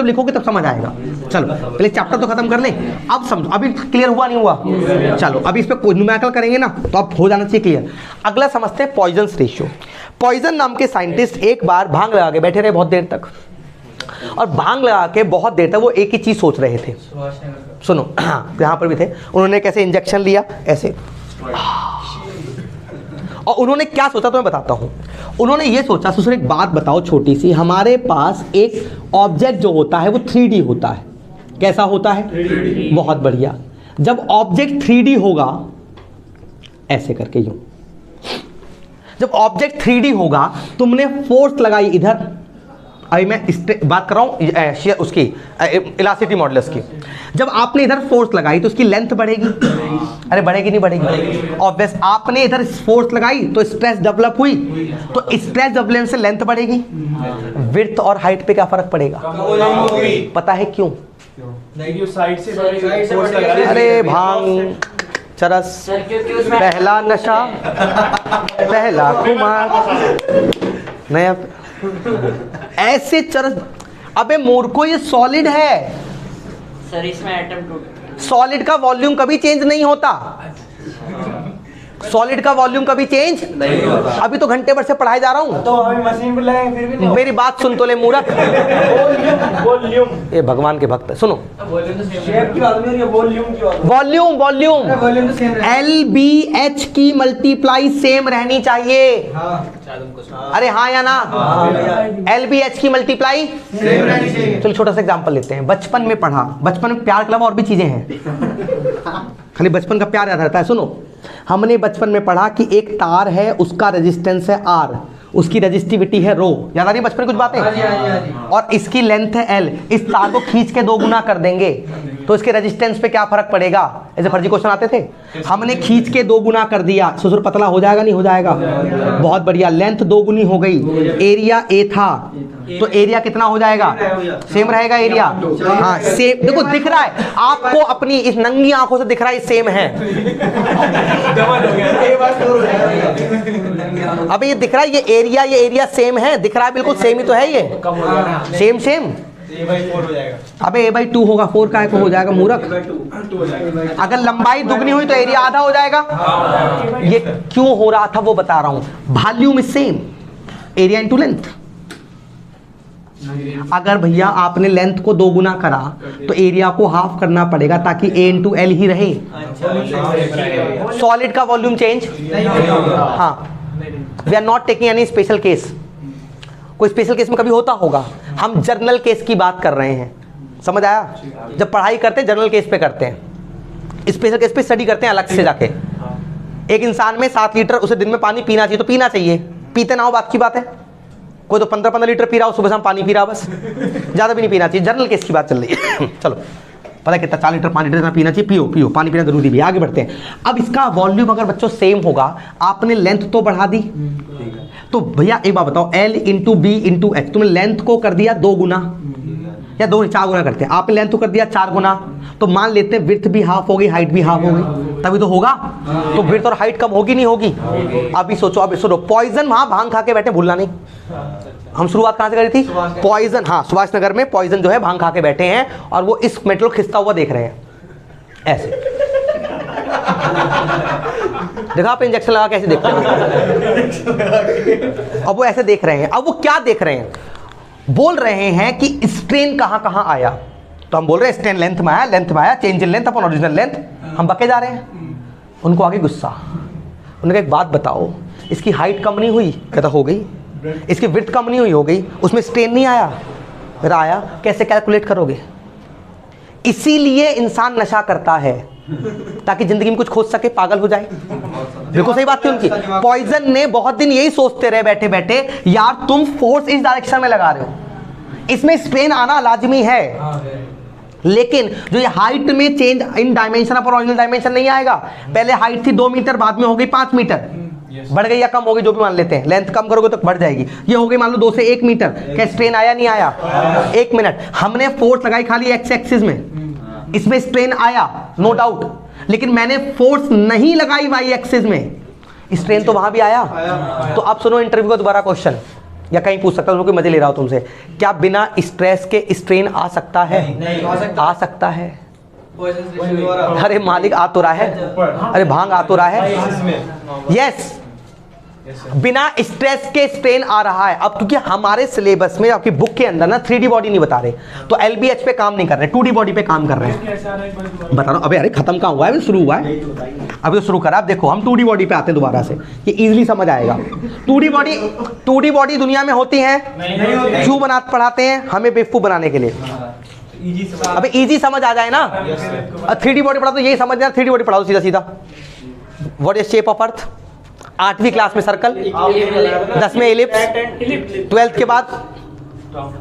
जब लिखोगे तब समझ आएगा। चलो पहले चैप्टर तो खत्म कर ले, अब समझो। अभी क्लियर हुआ नहीं हुआ? चलो अभी इस पर न्यूमेरिकल करेंगे ना, तो अब हो जाना चाहिए क्लियर। अगला समझते हैं पॉइजन रेशियो। पॉइजन नाम के साइंटिस्ट एक बार भांग लगा के बैठे रहे बहुत देर तक, और भांग लगा के बहुत देर तक वो एक ही चीज सोच रहे थे। सुनो, यहाँ पर भी थे। उन्होंने कैसे इंजेक्शन लिया, ऐसे, और उन्होंने क्या सोचा तो मैं बताता हूँ। उन्होंने ये सोचा, ससुर एक बात बताओ छोटी सी, हमारे पास एक ऑब्जेक्ट जो होता है वो 3D होता है। कैसा होता है? 3D। बहुत बढ़िया। जब ऑब्जेक्ट 3D होगा, ऐसे करके यूं, जब ऑब्जेक्ट 3D होगा, तुमने फोर्स लगाई इधर, अभी मैं बात कर रहा हूँ उसकी इलास्टिसिटी मॉडुलस की। जब आपने इधर फोर्स लगाई तो उसकी लेंथ बढ़ेगी, अरे बढ़ेगी नहीं बढ़ेगी? ऑब्वियस। आपने इधर फोर्स लगाई तो स्ट्रेस डेवलप हुई, तो स्ट्रेस डेवलप से लेंथ बढ़ेगी। विड्थ और हाइट पे क्या फर्क पड़ेगा? पता है क्यों? साइड से अरे भांग चरस, पहला नशा पहला खुमार, नया ऐसे चरस। अबे मूर्खो, ये सॉलिड है सर, इसमें एटम टूट, सॉलिड का वॉल्यूम कभी चेंज नहीं होता। सॉलिड का वॉल्यूम कभी चेंज नहीं होता। अभी तो घंटे भर से पढ़ाए जा रहा हूँ, तो अभी मशीन पे लगाएंगे फिर भी नहीं। मेरी बात सुन तो ले मूर्ख। वॉल्यूम ये भगवान के भक्त है, सुनो। शेप की बात नहीं हो रही है, वॉल्यूम की बात। वॉल्यूम वॉल्यूम वॉल्यूम तो सेम है। LBH की मल्टीप्लाई सेम रहनी चाहिए। अरे हाँ या ना? LBH की मल्टीप्लाई सेम रहनी चाहिए। चलो छोटा सा एग्जांपल लेते हैं। बचपन में पढ़ा, बचपन में प्यार के अलावा और भी चीजें हैं, खाली बचपन का प्यार याद रहता है। सुनो, हमने बचपन में पढ़ा कि एक तार है, उसका रेजिस्टेंस है R, उसकी रेजिस्टिविटी है रो। याद आ रही है बचपन कुछ बातें? और इसकी लेंथ है L। इस तार को खींच के 2 गुना कर देंगे तो इसके रेजिस्टेंस पे क्या फर्क पड़ेगा? ऐसे फर्जी क्वेश्चन आते थे। हमने खींच के 2 गुना कर दिया, ससुर पतला हो जाएगा नहीं हो जाएगा? बहुत बढ़िया। लेंथ 2 गुनी हो गई, एरिया A था, तो एरिया कितना हो जाएगा? सेम रहेगा एरिया। हाँ सेम, देखो दिख रहा है आपको, अपनी इस नंगी आंखों से दिख रहा है सेम है। अबे ये दिख रहा है, ये एरिया सेम है, दिख रहा है बिल्कुल सेम ही तो है ये, सेम सेम। अबे A/2 होगा, 4 का हो जाएगा मूर्ख। अगर लंबाई दुगनी हुई तो एरिया आधा हो जाएगा। ये क्यों हो रहा था वो बता रहा हूं। Volume is same, area into length. अगर भैया आपने लेंथ को 2 गुना करा तो एरिया को हाफ करना पड़ेगा ताकि A इंटू एल ही रहे। सॉलिड का वॉल्यूम चेंज हाँ, we are not taking any special case. कोई स्पेशल केस में कभी होता होगा, हम जर्नल केस की बात कर रहे हैं, समझ आया? जब पढ़ाई करते हैं जर्नल केस पे करते हैं, स्पेशल केस पे स्टडी करते हैं अलग से जाके। एक इंसान में 7 लीटर उसे दिन में पानी पीना चाहिए, तो पीना चाहिए, पीते ना हो बात की बात है। कोई तो 15-15 लीटर पी रहा हो, सुबह शाम पानी पी रहा बस, ज़्यादा भी नहीं पीना चाहिए। जर्नल केस की बात चल रही है। चलो पता कितना 4 लीटर 5 लीटर इतना पीना चाहिए, पियो पियो, पानी पीना जरूरी भी। आगे बढ़ते हैं। अब इसका वॉल्यूम अगर बच्चों सेम होगा, आपने लेंथ तो बढ़ा दी, तो भैया एक बात बताओ, L into B into H, तुमने लेंथ को कर दिया 2 गुना या 4 गुना करते हैं, आपने लेंथ को कर दिया 4 गुना, तो मान लेते हैं विड्थ भी हाफ हो गई, हाइट भी हाफ हो गई, तभी तो होगा। तो विड्थ और हाइट कम होगी नहीं होगी? अभी सोचो, अभी सुनो, पॉइजन वहां भांग खा के बैठे, भूलना नहीं। हम शुरुआत कहां से करी थी? पॉइजन, हाँ सुभाष नगर में पॉइजन जो है भांग खा के बैठे हैं, और वो इस मेटल खिसता हुआ देख रहे हैं ऐसे। देखा आप इंजेक्शन लगा कैसे देखते हैं? अब वो ऐसे देख रहे हैं। अब वो क्या देख रहे हैं? बोल रहे हैं कि स्ट्रेन कहां कहां आया। तो हम बोल रहे हैं स्ट्रेन लेंथ में आया, लेंथ में आया, change in length upon original length. हम बके जा रहे हैं। उनको आगे गुस्सा। उन्होंने कहा एक बात बताओ, इसकी हाइट कम नहीं हुई? कहता हो गई। इसकी विड्थ कम नहीं हुई? हो गई। उसमें स्ट्रेन नहीं आया? मेरा आया। कैसे कैलकुलेट करोगे? इसीलिए इंसान नशा करता है, ताकि जिंदगी में कुछ खोज सके, पागल हो जाए। बिल्कुल सही बात थी उनकी। पॉइजन ने बहुत दिन यही सोचते रहे बैठे बैठे, यार तुम फोर्स इस डायरेक्शन में लगा रहे हो, इसमें स्ट्रेन आना लाजमी है, लेकिन जो ये हाइट में चेंज इन डायमेंशन पर ओरिजिनल डायमेंशन नहीं आएगा। पहले हाइट थी 2 मीटर, बाद में हो गई 5 मीटर, बढ़ गई या कम हो गई जो भी मान लेते हैं, लेंथ कम करोगे तो बढ़ जाएगी। ये हो गई मान लो 2 से 1 मीटर। क्या स्ट्रेन आया नहीं आया? 1 मिनट हमने फोर्स लगाई खाली एक्स एक्सिस में, इसमें स्ट्रेन आया नो डाउट, लेकिन मैंने फोर्स नहीं लगाई वाई एक्सिस में, स्ट्रेन तो वहां भी आया। तो अब सुनो इंटरव्यू का दोबारा क्वेश्चन, या कहीं पूछ सकता हूँ, कोई मजे ले रहा हो तुमसे, क्या बिना स्ट्रेस के स्ट्रेन आ सकता है? नहीं आ सकता है। अरे मालिक आ तो रहा है, अरे भांग आ तो रहा है। यस, बिना स्ट्रेस के स्ट्रेन आ रहा है। अब क्योंकि हमारे सिलेबस में आपकी बुक के अंदर ना 3D बॉडी नहीं बता रहे, तो LBH पे काम नहीं कर रहे, 2D बॉडी पे काम कर रहे हैं। बता रहा हूँ, अबे अरे खत्म कहाँ हुआ है, अभी शुरू हुआ है, अभी तो शुरू करा। आप देखो, हम 2D बॉडी पे आते हैं दोबारा से, ये इजीली समझ आएगा। 2D बॉडी दुनिया में होती है, क्यों पढ़ाते हैं? हमें बेवकूफ बनाने के लिए। अबे इजी समझ आ जाए ना। 3D बॉडी पढ़ा तो यही समझ जाए, 3D बॉडी पढ़ाओ सीधा सीधा। What is shape of earth? 8वीं क्लास में सर्कल, 10वीं इलिप्स, 12th के बाद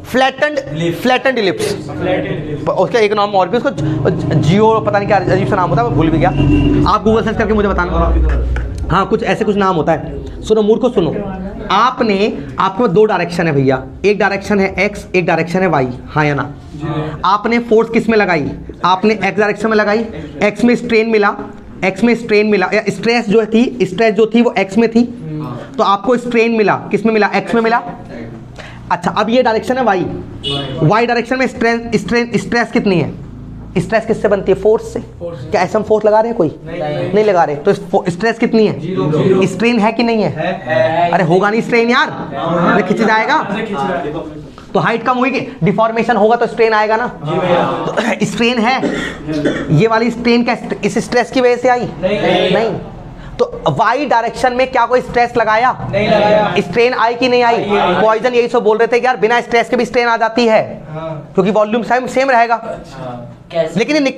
फ्लैटेंड इलिप्स। उसका एक नाम और भी, उसको जियो पता नहीं क्या अजीब सा नाम होता है, मैं भूल भी गया। आप गूगल सर्च करके मुझे बताना। हाँ, कुछ ऐसे कुछ नाम होता है। सुनो मूर्खों, सुनो, आपके 2 डायरेक्शन है भैया, एक डायरेक्शन है एक्स, एक डायरेक्शन है वाई, हाँ या ना? आपने फोर्स किस में लगाई? आपने एक्स डायरेक्शन में लगाई, एक्स में स्ट्रेन मिला, या स्ट्रेस जो थी वो एक्स में थी, तो आपको स्ट्रेन मिला, किस में मिला? एक्स में मिला। अच्छा, अब ये डायरेक्शन है वाई डायरेक्शन में स्ट्रेस कितनी है? स्ट्रेस किससे बनती है? फोर्स से। क्या ऐसे हम फोर्स लगा रहे हैं? कोई नहीं लगा रहे, तो स्ट्रेस कितनी है? स्ट्रेन है कि नहीं है? अरे होगा नहीं स्ट्रेन यार, खिंच जाएगा। तो हाइट कम हुई, डिफॉर्मेशन होगा तो स्ट्रेन आएगा ना। तो स्ट्रेन है, ये वाली स्ट्रेन क्या इस स्ट्रेस की वजह से आई? नहीं। तो वाई डायरेक्शन में क्या कोई स्ट्रेस लगाया? नहीं लगाया। स्ट्रेन आई कि नहीं आई? पॉइजन यही सब बोल रहे थे कि यार बिना स्ट्रेस के भी स्ट्रेन आ जाती है, क्योंकि वॉल्यूम सेम रहेगा। लेकिन ये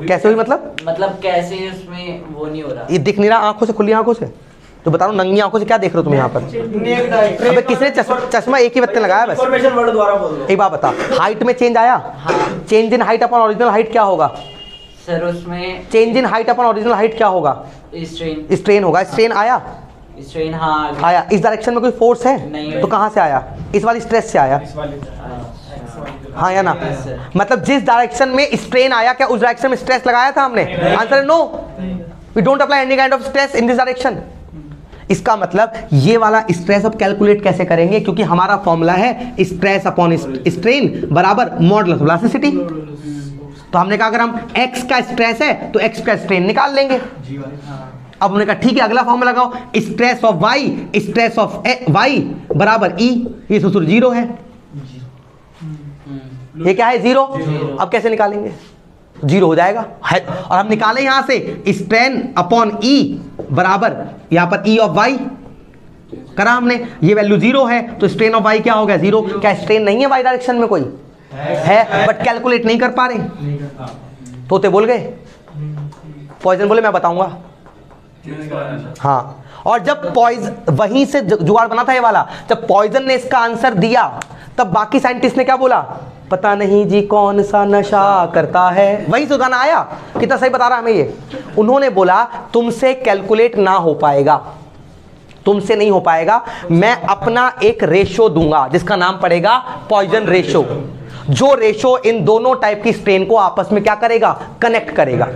कैसे हुई? मतलब कैसे उसमें वो नहीं हो रहा? ये दिख नहीं रहा आंखों से, खुली आंखों से? तो बता रहा हूँ, नंगी आंखों से क्या देख रहे हो तुम यहाँ पर? अबे किसने चश्मा एक ही वक्त लगाया? बस एक बात बता, हाइट में चेंज आया? Change in height upon original height क्या होगा सर? उसमें change in height upon original height क्या होगा? स्ट्रेन होगा। स्ट्रेन आया? स्ट्रेन हाँ आया। इस डायरेक्शन में कोई फोर्स है? नहीं। तो कहाँ से आया? इस वाली स्ट्रेस से आया, हाँ या ना? मतलब जिस डायरेक्शन में स्ट्रेन आया, क्या उस डायरेक्शन में स्ट्रेस लगाया था हमने? आंसर है no, we don't apply any kind of stress in this direction. इसका मतलब ये वाला स्ट्रेस अब कैलकुलेट कैसे करेंगे? क्योंकि हमारा फॉर्मूला है स्ट्रेस अपॉन स्ट्रेन बराबर मॉडुलस वेलोसिटी। तो हमने कहा अगर हम x का स्ट्रेस है तो x का स्ट्रेन निकाल लेंगे। अब हमने कहा ठीक है, अगला फॉर्मूला लगाओ, स्ट्रेस ऑफ y बराबर e, ये सूत्र 0 है, ये क्या है? 0। अब कैसे निकालेंगे? 0 हो जाएगा और हम निकालें यहां से स्ट्रेन अपॉन e बराबर यहाँ पर e ऑफ y करा हमने, ये वैल्यू 0 है, तो स्ट्रेन ऑफ y क्या हो गया? 0। क्या स्ट्रेन नहीं है y डायरेक्शन में? कोई है बट कैलकुलेट नहीं कर पा रहे। तोते बोल गए, पॉइजन बोले मैं बताऊंगा। हाँ, और जब पॉइजन वहीं से जुगाड़ बना था ये वाला, जब पॉइजन ने इसका आंसर दिया तब बाकी साइंटिस्ट ने क्या बोला? पता नहीं जी कौन सा नशा करता है। वही तो गाना आया, कितना सही बता रहा हमें ये। उन्होंने बोला तुमसे कैलकुलेट ना हो पाएगा, तुमसे नहीं हो पाएगा, मैं अपना एक रेशो दूंगा जिसका नाम पड़ेगा पॉइजन रेशो, जो रेशो इन दोनों टाइप की स्ट्रेन को आपस में क्या करेगा? कनेक्ट करेगा।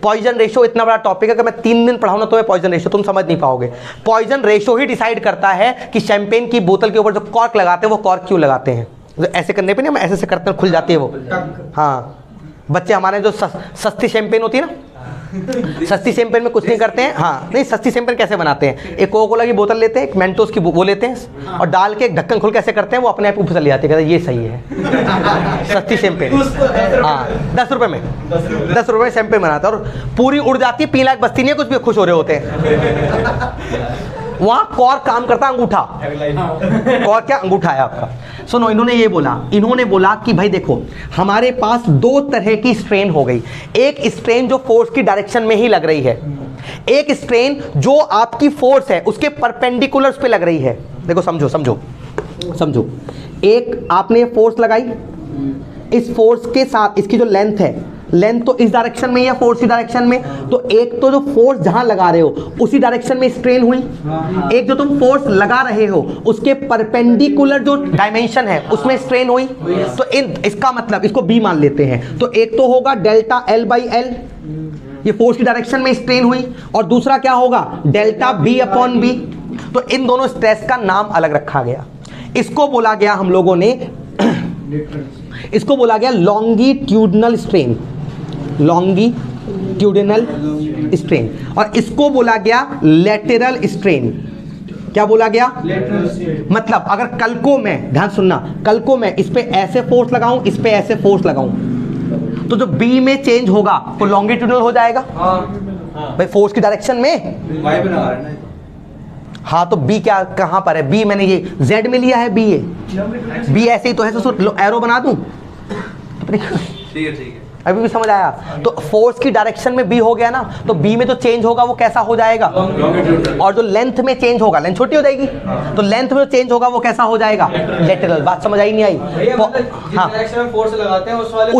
पॉइजन रेशो इतना बड़ा टॉपिक है कि मैं 3 दिन पढ़ाऊंगा तो पॉइजन रेशो तुम समझ नहीं पाओगे। पॉइजन रेशो ही डिसाइड करता है कि शैंपेन की बोतल के ऊपर जो कॉर्क लगाते हैं वो कॉर्क क्यों लगाते हैं। तो ऐसे करने पे नहीं, हम ऐसे करते हैं खुल जाती है वो। हाँ, बच्चे हमारे जो सस्ती शैंपेन होती है ना, सस्ती शैंपेन में कुछ नहीं करते हैं। हाँ नहीं, सस्ती शैंपेन कैसे बनाते हैं? एक कोका कोला की बोतल लेते हैं, एक मेंटोस की वो लेते हैं और डाल के एक ढक्कन खोल कैसे करते हैं, वो अपने आप ऊपर चली जाती है, कहते हैं ये सही है सस्ती शैंपेन। हाँ, 10 रुपये में 10 रुपये में शैंपेन बनाता है और पूरी उड़ जाती है, पी लाख बस्ती नहीं है, कुछ भी खुश हो रहे होते हैं। वहाँ कॉर्क काम करता है, अंगूठा। कॉर्क क्या? अंगूठा है आपका। सुनो, इन्होंने बोला कि भाई देखो, हमारे पास 2 तरह की स्ट्रेन हो गई। एक स्ट्रेन जो फोर्स की डायरेक्शन में ही लग रही है, एक स्ट्रेन जो आपकी फोर्स है उसके परपेंडिकुलर पे लग रही है। देखो समझो, एक आपने फोर्स लगाई, इस फोर्स के साथ इसकी जो लेंथ है, लेंथ तो इस डायरेक्शन में या फोर्स की डायरेक्शन में, तो एक तो जो फोर्स जहां लगा रहे हो उसी डायरेक्शन में स्ट्रेन हुई, एक जो तुम फोर्स लगा रहे हो उसके परपेंडिकुलर जो डायमेंशन है उसमें स्ट्रेन हुई। तो इसका मतलब इसको B मान लेते हैं, तो एक तो होगा डेल्टा L/L, ये फोर्स की डायरेक्शन में स्ट्रेन हुई, और दूसरा क्या होगा? Delta B/B। तो इन दोनों स्ट्रेस का नाम अलग रखा गया। इसको बोला गया हम लोगों ने इसको बोला गया लॉन्गिट्यूडनल स्ट्रेन, लॉन्गिट्यूडनल स्ट्रेन, और इसको बोला गया लेटरल स्ट्रेन। क्या बोला गया? मतलब अगर कल को मैं, ध्यान सुनना, कल को मैं इस पे ऐसे फोर्स लगाऊं, इस पे ऐसे फोर्स लगाऊं, तो जो बी में चेंज होगा वो लॉन्गिट्यूडनल हो जाएगा। भाई फोर्स की डायरेक्शन में वाई बना रहा है ना। हाँ, तो बी क्या कहां पर है? बी मैंने ये जेड में लिया है, बी ये बी ऐसे ही तो है, तो एरो बना दूं? ठीक है अभी भी समझ आया? तो फोर्स की डायरेक्शन में बी हो गया ना, तो बी में जो चेंज होगा वो कैसा हो जाएगा? और जो लेंथ में चेंज होगा, लेंथ छोटी हो जाएगी, तो लेंथ में जो चेंज होगा वो कैसा हो जाएगा? लेटरल। बात समझ आई नहीं आई? हाँ, डायरेक्शन में फोर्स लगाते हैं उस वाले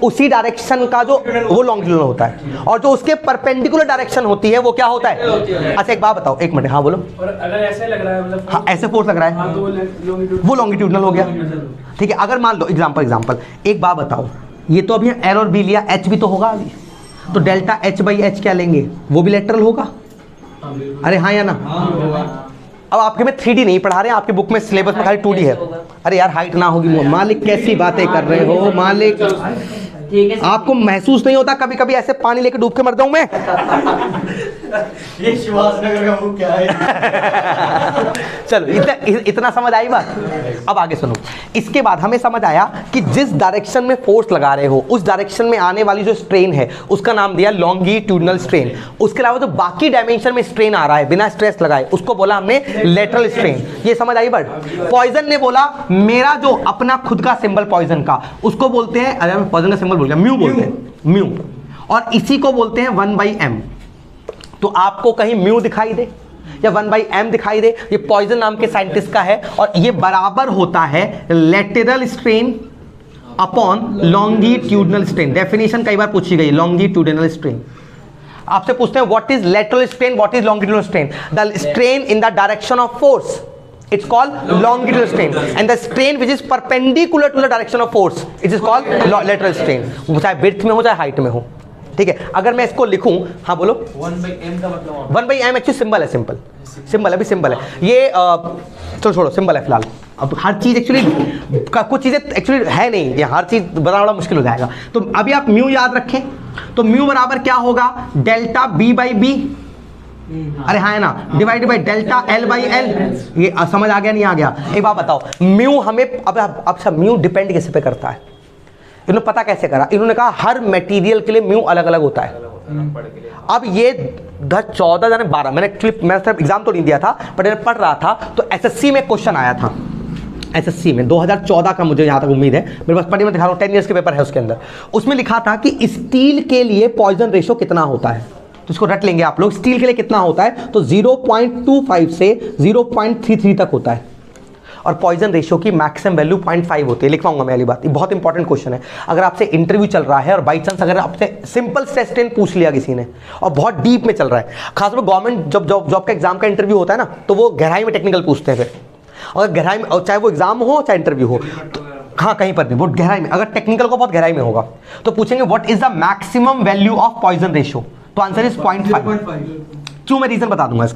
उसी डायरेक्शन का जो वो लॉन्गिट्यूडनल होता है, और जो उसके परपेंडिकुलर डायरेक्शन होती है वो क्या होता है? अच्छा एक बात बताओ, एक मिनट, हाँ बोलो। और अगर ऐसे लग रहा है, मतलब हाँ, ऐसे फोर्स लग रहा है, हाँ, तो वो लॉन्गिट्यूडनल हो गया। ठीक है, अगर मान लो एग्जांपल, एक बात बताओ, ये तो अभी एल और बी लिया, एच भी तो होगा अभी, तो डेल्टा एच बाई एच क्या लेंगे? वो भी लेटरल होगा। अरे हाँ या ना? अब आपके में 3D नहीं पढ़ा रहे हैं, आपके बुक में सिलेबस में खाली 2D है। अरे यार हाइट ना होगी, मालिक कैसी बातें कर रहे हो मालिक। ठीक है। आपको महसूस नहीं होता कभी कभी ऐसे पानी लेके डूब के मर जाऊं मैं? ये शिवासनगर का वो क्या है? चलो इतना समझ आई बात। अब आगे सुनो। इसके बाद हमें समझ आया कि जिस डायरेक्शन में फोर्स लगा रहे हो उस डायरेक्शन में आने वाली जो स्ट्रेन है उसका नाम दिया लॉन्गिट्यूडनल स्ट्रेन। उसके अलावा जो बाकी डायमेंशन में स्ट्रेन आ रहा है बिना स्ट्रेस लगाए उसको बोला हमने लेटरल स्ट्रेन। ये समझ आई बात? पॉइजन ने बोला मेरा जो अपना खुद का सिंबल पॉइजन का, उसको बोलते हैं, अरे पॉइजन का सिंबल बोल गया, म्यू बोलते हैं, म्यू, और इसी को बोलते हैं 1/m। तो आपको कहीं म्यू दिखाई दे या 1/m दिखाई दे, ये पॉइजन नाम के साइंटिस्ट का है, और ये बराबर होता है lateral strain upon longitudinal strain. Definition कई बार पूछी गई, लॉन्गिट्यूडनल स्ट्रेन। आपसे पूछते हैं what is lateral strain, what is longitudinal strain? The strain in the direction of force, it's called longitudinal strain, and the strain which is perpendicular to the direction of force it is called lateral strain। चाहे width में हो चाहे height में हो। ठीक है, अगर मैं इसको लिखूं, हाँ बोलो। 1/m का मतलब 1/m एक्चुअली सिंबल है, सिंबल अभी सिंबल है ये। चलो छोड़ो, सिंबल है फिलहाल। अब हर चीज एक्चुअली कुछ चीजें एक्चुअली है नहीं, ये हर चीज बताना बड़ा मुश्किल हो जाएगा। तो अभी आप म्यू याद रखें, तो म्यू बराबर क्या होगा? डेल्टा बी बाई बी, अरे हाँ है ना, divide by delta L by L. ये समझ आ गया नहीं आ गया? एक बात बताओ, म्यू हमें अब सब म्यू डिपेंड किस पे करता है? इन्होंने पता कैसे करा? इन्होंने कहा हर मटेरियल के लिए म्यू अलग अलग होता है। अब ये 14 जाने 12, मैंने सिर्फ एग्जाम तो नहीं दिया था, बट मैंने पढ़ रहा था, तो एसएससी में क्वेश्चन आया था, एसएससी में 2014 का, मुझे यहाँ तक उम्मीद है, मेरे पास पढ़ी, मैं दिखा रहा हूँ, 10 ईयर्स के पेपर है उसके अंदर। उसमें लिखा था कि स्टील के लिए पॉइजन रेशो कितना होता है, तो इसको रट लेंगे आप लोग। स्टील के लिए कितना होता है? तो 0.25 से 0.33 तक होता है, और पॉइजन रेशियो की मैक्सिमम वैल्यू 0.5 होती है। लिखवाऊंगा मैं अगली बात, ये बहुत इंपॉर्टेंट क्वेश्चन है। अगर आपसे इंटरव्यू चल रहा है और बाई चांस अगर आपसे सिंपल स्ट्रेस स्ट्रेन पूछ लिया किसी ने और बहुत डीप में चल रहा है, खासतौर पर गवर्नमेंट जॉब का एग्जाम का इंटरव्यू होता है ना, तो वो गहराई में टेक्निकल पूछते हैं। फिर अगर गहराई में, चाहे वो एग्जाम हो चाहे इंटरव्यू हो, तो हाँ कहीं पर भी वो गहराई में, अगर टेक्निकल को बहुत गहराई में होगा तो पूछेंगे what is the maximum value of Poisson ratio, तो आंसर इज 0.5। क्यों, मैं रीजन बता दूंगा इसका।